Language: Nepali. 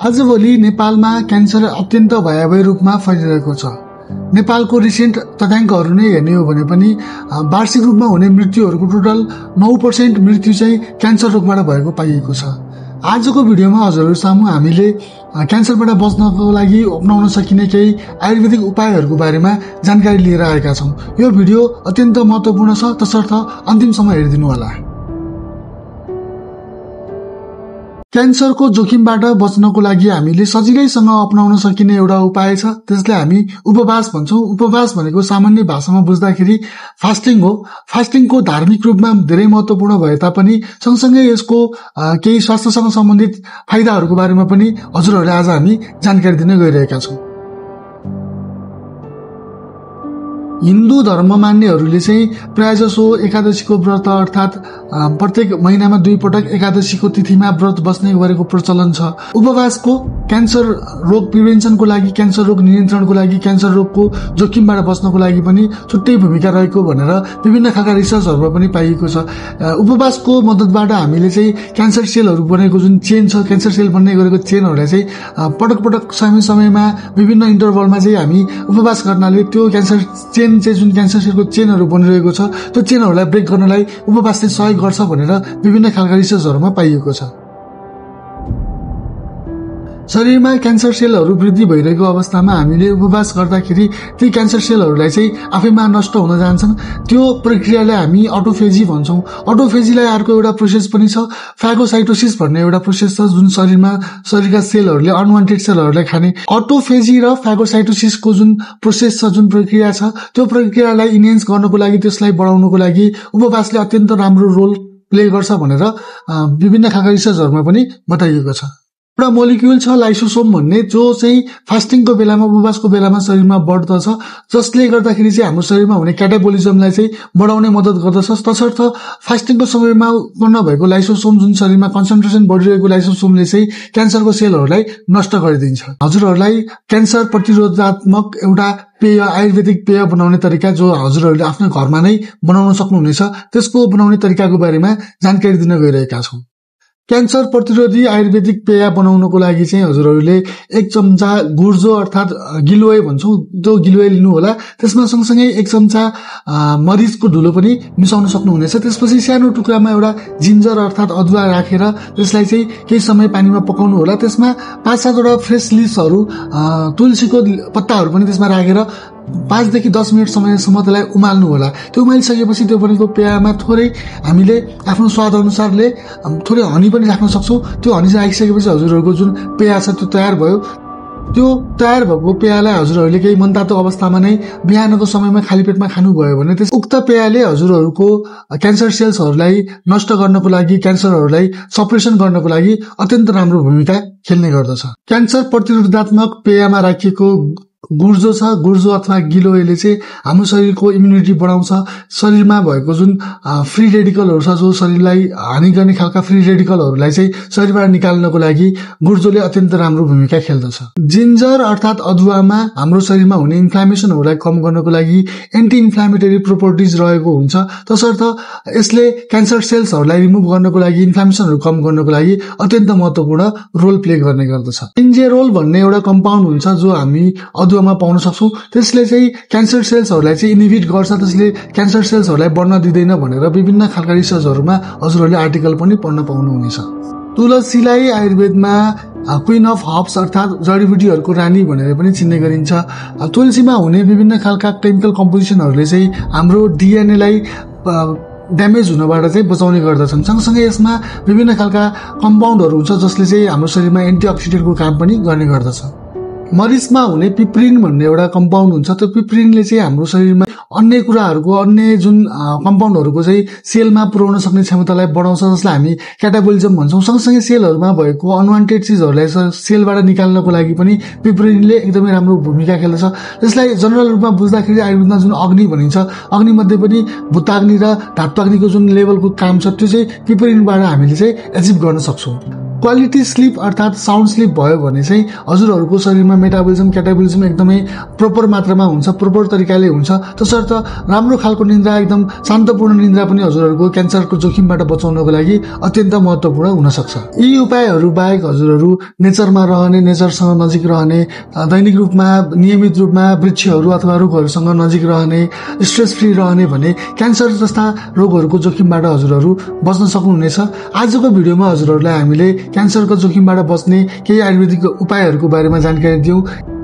आजभोलि नेपालमा क्यान्सर अत्यन्त भयावह रूपमा फैलिरहेको छ। नेपालको रिसेन्ट तथ्याङ्कहरू नै हेर्ने हो भने पनि वार्षिक रूपमा हुने मृत्युहरूको टोटल 9% मृत्यु चाहिँ क्यान्सर रोगबाट भएको पाइएको छ। आजको भिडियोमा हजुरहरू सामु हामीले क्यान्सरबाट बच्नको लागि अपनाउन सकिने केही आयुर्वेदिक उपायहरूको बारेमा जानकारी लिएर आएका छौँ। यो भिडियो अत्यन्त महत्त्वपूर्ण छ, तसर्थ अन्तिमसम्म हेरिदिनु होला। क्यान्सरको जोखिमबाट बच्नको लागि हामीले सजिलैसँग अपनाउन सकिने एउटा उपाय छ, त्यसलाई हामी उपवास भन्छौँ। उपवास भनेको सामान्य भाषामा बुझ्दाखेरि फास्टिङ हो। फास्टिङको धार्मिक रूपमा धेरै महत्त्वपूर्ण भए तापनि सँगसँगै यसको केही स्वास्थ्यसँग सम्बन्धित फाइदाहरूको बारेमा पनि हजुरहरूलाई आज हामी जानकारी दिन गइरहेका छौँ। हिन्दू धर्म मान्नेहरूले चाहिँ प्रायजसो एकादशीको व्रत अर्थात् प्रत्येक महिनामा 2 पटक एकादशीको तिथिमा व्रत बस्ने गरेको प्रचलन छ। उपवासको क्यान्सर रोग प्रिभेन्सनको लागि, क्यान्सर रोग नियन्त्रणको लागि, क्यान्सर रोगको जोखिमबाट बच्नको लागि पनि छुट्टै भूमिका रहेको भनेर विभिन्न खालका रिसर्चहरूमा पनि पाइएको छ। उपवासको मद्दतबाट हामीले चाहिँ क्यान्सर सेलहरू बनेको जुन चेन छ, क्यान्सर सेल बन्ने गरेको चेनहरूलाई चाहिँ पटक पटक समयमा विभिन्न इन्टरभलमा चाहिँ हामी उपवास गर्नाले त्यो क्यान्सर चेन चाहिँ जुन क्यान्सर सेलको चेनहरू बनिरहेको छ त्यो चेनहरूलाई ब्रेक गर्नलाई उपवासले सहयोग गर्छ भनेर विभिन्न खालका रिसर्चहरूमा पाइएको छ। शरीरमा क्यान्सर सेलहरू वृद्धि भइरहेको अवस्थामा हामीले उपवास गर्दाखेरि ती क्यान्सर सेलहरूलाई चाहिँ आफैमा नष्ट हुन जान्छन्। त्यो प्रक्रियालाई हामी अटोफेजी भन्छौँ। अटोफेजीलाई अर्को एउटा प्रोसेस पनि छ, फागोसाइटोसिस भन्ने एउटा प्रोसेस छ, जुन शरीरका सेलहरूले अनवान्टेड सेलहरूलाई खाने। अटोफेजी र फागोसाइटोसिसको जुन प्रोसेस छ, जुन प्रक्रिया छ, त्यो प्रक्रियालाई इन्हेन्स गर्नको लागि, त्यसलाई बढाउनको लागि उपवासले अत्यन्त राम्रो रोल प्ले गर्छ भनेर विभिन्न खालका रिसर्चहरूमा पनि बताइएको छ। एउटा मोलिक्युल छ लाइसोसोम भन्ने, जो चाहिँ फास्टिङको बेलामा, उपवासको बेलामा शरीरमा बढ्दछ, जसले गर्दाखेरि चाहिँ हाम्रो शरीरमा हुने क्याटाबोलिजमलाई चाहिँ बढाउने मद्दत गर्दछ। तसर्थ फास्टिङको समयमा उत्पन्न भएको लाइसोसोम, जुन शरीरमा कन्सन्ट्रेसन बढिरहेको लाइसोसोमले चाहिँ क्यान्सरको सेलहरूलाई नष्ट गरिदिन्छ। हजुरहरूलाई क्यान्सर प्रतिरोधात्मक एउटा पेय, आयुर्वेदिक पेय बनाउने तरिका जो हजुरहरूले आफ्नो घरमा नै बनाउन सक्नुहुनेछ, त्यसको बनाउने तरिकाको बारेमा जानकारी दिन गइरहेका छौँ। क्यान्सर प्रतिरोधी आयुर्वेदिक पेय बनाउनको लागि चाहिँ हजुरहरूले 1 चम्चा गुर्जो अर्थात् गिलोय भन्छौँ, त्यो गिलोय लिनु होला। त्यसमा सँगसँगै 1 चम्चा मरिचको धुलो पनि मिसाउन सक्नुहुनेछ। त्यसपछि सानो टुक्रामा एउटा जिन्जर अर्थात् अदुवा राखेर त्यसलाई चाहिँ केही समय पानीमा पकाउनु होला। त्यसमा 5-7 वटा फ्रेस लिभ्सहरू, तुलसीको पत्ताहरू पनि त्यसमा राखेर 5 देखि 10 मिनट समयसम्म त्यसलाई उमाल्नु होला। त्यो उमालिसकेपछि त्यो बनेको पेयमा थोरै हामीले आफ्नो स्वाद अनुसारले थोरै हनी पनि राख्न सक्छौँ। त्यो हनी राखिसकेपछि हजुरहरूको जुन पेय छ त्यो तयार भयो। त्यो तयार भएको पेयलाई हजुरहरूले केही मनतातो अवस्थामा नै बिहानको समयमा खाली पेटमा खानुभयो भने त्यस उक्त पेयले हजुरहरूको क्यान्सर सेल्सहरूलाई नष्ट गर्नको लागि, क्यान्सरहरूलाई सप्रेसन गर्नको लागि अत्यन्त राम्रो भूमिका खेल्ने गर्दछ। क्यान्सर प्रतिरोधात्मक पेयमा राखिएको गुर्जो छ, गुर्जो अथवा गिलोयले चाहिँ हाम्रो शरीरको इम्युनिटी बढाउँछ। शरीरमा भएको जुन फ्री रेडिकलहरू छ, जो शरीरलाई हानि गर्ने खालका फ्री रेडिकलहरूलाई चाहिँ शरीरबाट निकाल्नको लागि गुर्जोले अत्यन्त राम्रो भूमिका खेल्दछ। जिन्जर अर्थात् अदुवामा हाम्रो शरीरमा हुने इन्फ्लामेसनहरूलाई कम गर्नको लागि एन्टी इन्फ्लामेटरी प्रोपर्टिज रहेको हुन्छ। तसर्थ यसले क्यान्सर सेल्सहरूलाई रिमुभ गर्नको लागि, इन्फ्लामेसनहरू कम गर्नको लागि अत्यन्त महत्त्वपूर्ण रोल प्ले गर्ने गर्दछ। इन्जेरोल भन्ने एउटा कम्पाउन्ड हुन्छ जो हामी अदुवामा पाउन सक्छौँ। त्यसले चाहिँ क्यान्सर सेल्सहरूलाई चाहिँ इनिभिट गर्छ, त्यसले क्यान्सर सेल्सहरूलाई बढ्न दिँदैन भनेर विभिन्न खालका रिसर्चहरूमा हजुरहरूले आर्टिकल पनि पढ्न पाउनुहुनेछ। तुलसीलाई आयुर्वेदमा क्वीन अफ हर्ब्स अर्थात् जडीबुटीहरूको रानी भनेर पनि चिन्ने गरिन्छ। तुलसीमा हुने विभिन्न खालका केमिकल कम्पोजिसनहरूले चाहिँ हाम्रो डिएनएलाई ड्यामेज हुनबाट चाहिँ बचाउने गर्दछन्। सँगसँगै यसमा विभिन्न खालका कम्पाउन्डहरू हुन्छ जसले चाहिँ हाम्रो शरीरमा एन्टिअक्सिडेन्टको काम पनि गर्ने गर्दछ। मरिचमा हुने पिप्रिन भन्ने एउटा कम्पाउन्ड हुन्छ। त्यो पिप्रिनले चाहिँ हाम्रो शरीरमा अन्य कुराहरूको, अन्य जुन कम्पाउन्डहरूको चाहिँ सेलमा पुर्याउन सक्ने क्षमतालाई बढाउँछ, जसलाई हामी क्याटाबोलिजम भन्छौँ। सँगसँगै सेलहरूमा भएको अनवान्टेड चिजहरूलाई सेलबाट निकाल्नको लागि पनि पिप्रिनले एकदमै राम्रो भूमिका खेल्दछ। त्यसलाई जनरल रूपमा बुझ्दाखेरि आयुर्वेदमा जुन अग्नि भनिन्छ, अग्निमध्ये पनि भूताग्नि र धात्वाग्निको जुन लेभलको काम छ त्यो चाहिँ पिप्रिनबाट हामीले चाहिँ एचिभ गर्न सक्छौँ। क्वालिटी स्लिप अर्थात् साउन्ड स्लिप भयो भने चाहिँ हजुरहरूको शरीरमा मेटाबोलिजम क्याटाबोलिजम एकदमै प्रोपर मात्रामा हुन्छ, प्रोपर तरिकाले हुन्छ। तसर्थ राम्रो खालको निन्द्रा, एकदम शान्तपूर्ण निन्द्रा पनि हजुरहरूको क्यान्सरको जोखिमबाट बचाउनको लागि अत्यन्त महत्त्वपूर्ण हुन सक्छ। यी उपायहरू बाहेक हजुरहरू नेचरमा रहने, नेचरसँग नजिक रहने, दैनिक रूपमा नियमित रूपमा वृक्षहरू अथवा रुखहरूसँग नजिक रहने, स्ट्रेस फ्री रहने भने क्यान्सर जस्ता रोगहरूको जोखिमबाट हजुरहरू बच्न सक्नुहुनेछ। आजको भिडियोमा हजुरहरूलाई हामीले क्यान्सरको जोखिमबाट बच्ने केही आयुर्वेदिक उपायहरूको बारेमा जानकारी दियौँ।